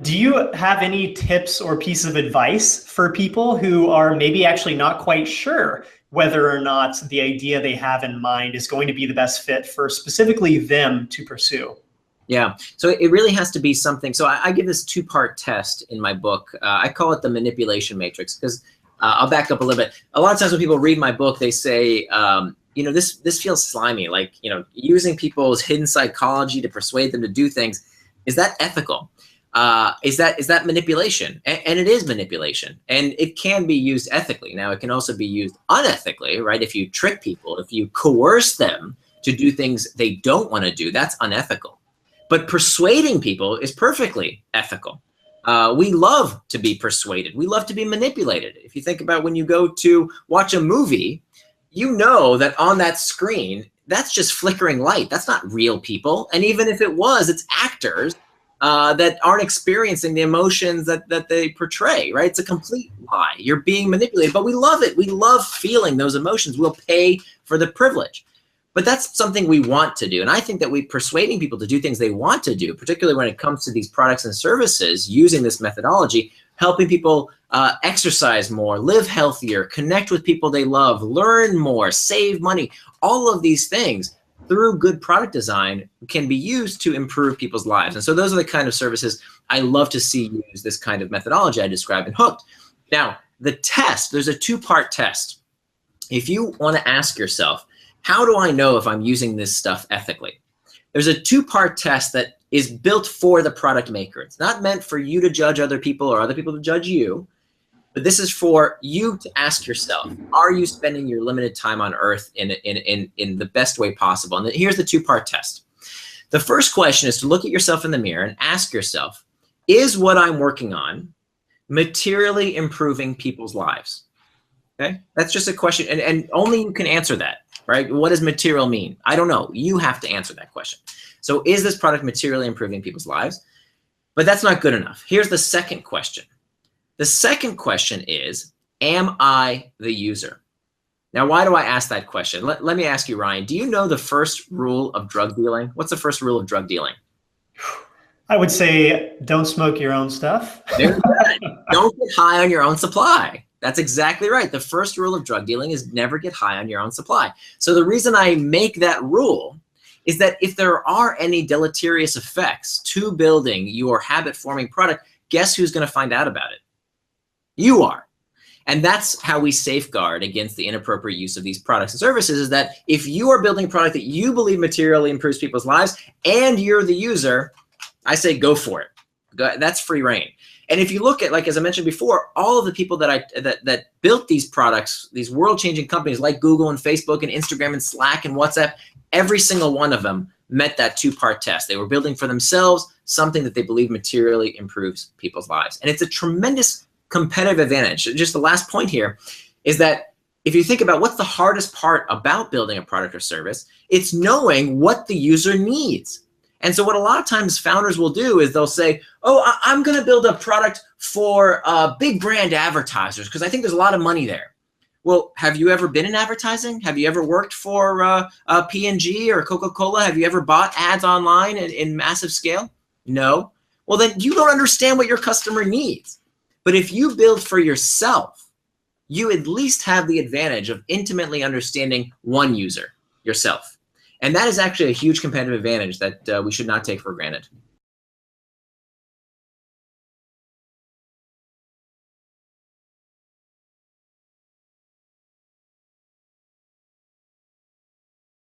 Do you have any tips or piece of advice for people who are maybe actually not quite sure whether or not the idea they have in mind is going to be the best fit for specifically them to pursue? Yeah, so it really has to be something. So I give this two-part test in my book. I call it the manipulation matrix because I'll back up a little bit. A lot of times when people read my book, they say, this feels slimy, like, using people's hidden psychology to persuade them to do things. Is that ethical? Is that manipulation? And it is manipulation, and it can be used ethically. Now, it can also be used unethically, right? If you trick people, if you coerce them to do things they don't want to do, that's unethical. But persuading people is perfectly ethical. We love to be persuaded. We love to be manipulated. If you think about when you go to watch a movie, you know that on that screen, that's just flickering light. That's not real people. And even if it was, it's actors that aren't experiencing the emotions that they portray, right? It's a complete lie. You're being manipulated, but we love it. We love feeling those emotions. We'll pay for the privilege. But that's something we want to do. And I think that persuading people to do things they want to do, particularly when it comes to these products and services, using this methodology, helping people exercise more, live healthier, connect with people they love, learn more, save money, all of these things through good product design can be used to improve people's lives. And so those are the kind of services I love to see use this kind of methodology I described in Hooked. Now, the test, there's a two-part test. If you want to ask yourself, how do I know if I'm using this stuff ethically? There's a two-part test that is built for the product maker. It's not meant for you to judge other people or other people to judge you, but this is for you to ask yourself, are you spending your limited time on Earth in the best way possible? And here's the two-part test. The first question is to look at yourself in the mirror and ask yourself, is what I'm working on materially improving people's lives? Okay, that's just a question, and only you can answer that. Right? What does material mean? I don't know. You have to answer that question. So is this product materially improving people's lives? But that's not good enough. Here's the second question. The second question is, am I the user? Now, why do I ask that question? Let me ask you, Ryan, do you know the first rule of drug dealing? What's the first rule of drug dealing? I would say don't smoke your own stuff. Don't get high on your own supply. That's exactly right. The first rule of drug dealing is never get high on your own supply. So the reason I make that rule is that if there are any deleterious effects to building your habit-forming product, guess who's going to find out about it? You are. And that's how we safeguard against the inappropriate use of these products and services, is that if you are building a product that you believe materially improves people's lives and you're the user, I say go for it. That's free reign. And if you look at, like, as I mentioned before, all of the people that built these products, these world-changing companies like Google and Facebook and Instagram and Slack and WhatsApp, every single one of them met that two-part test. They were building for themselves something that they believe materially improves people's lives. And it's a tremendous competitive advantage. Just the last point here is that if you think about what's the hardest part about building a product or service, it's knowing what the user needs. And so what a lot of times founders will do is they'll say, oh, I'm going to build a product for big brand advertisers because I think there's a lot of money there. Well, have you ever been in advertising? Have you ever worked for P&G or Coca-Cola? Have you ever bought ads online in massive scale? No. Well, then you don't understand what your customer needs. But if you build for yourself, you at least have the advantage of intimately understanding one user, yourself. And that is actually a huge competitive advantage that we should not take for granted.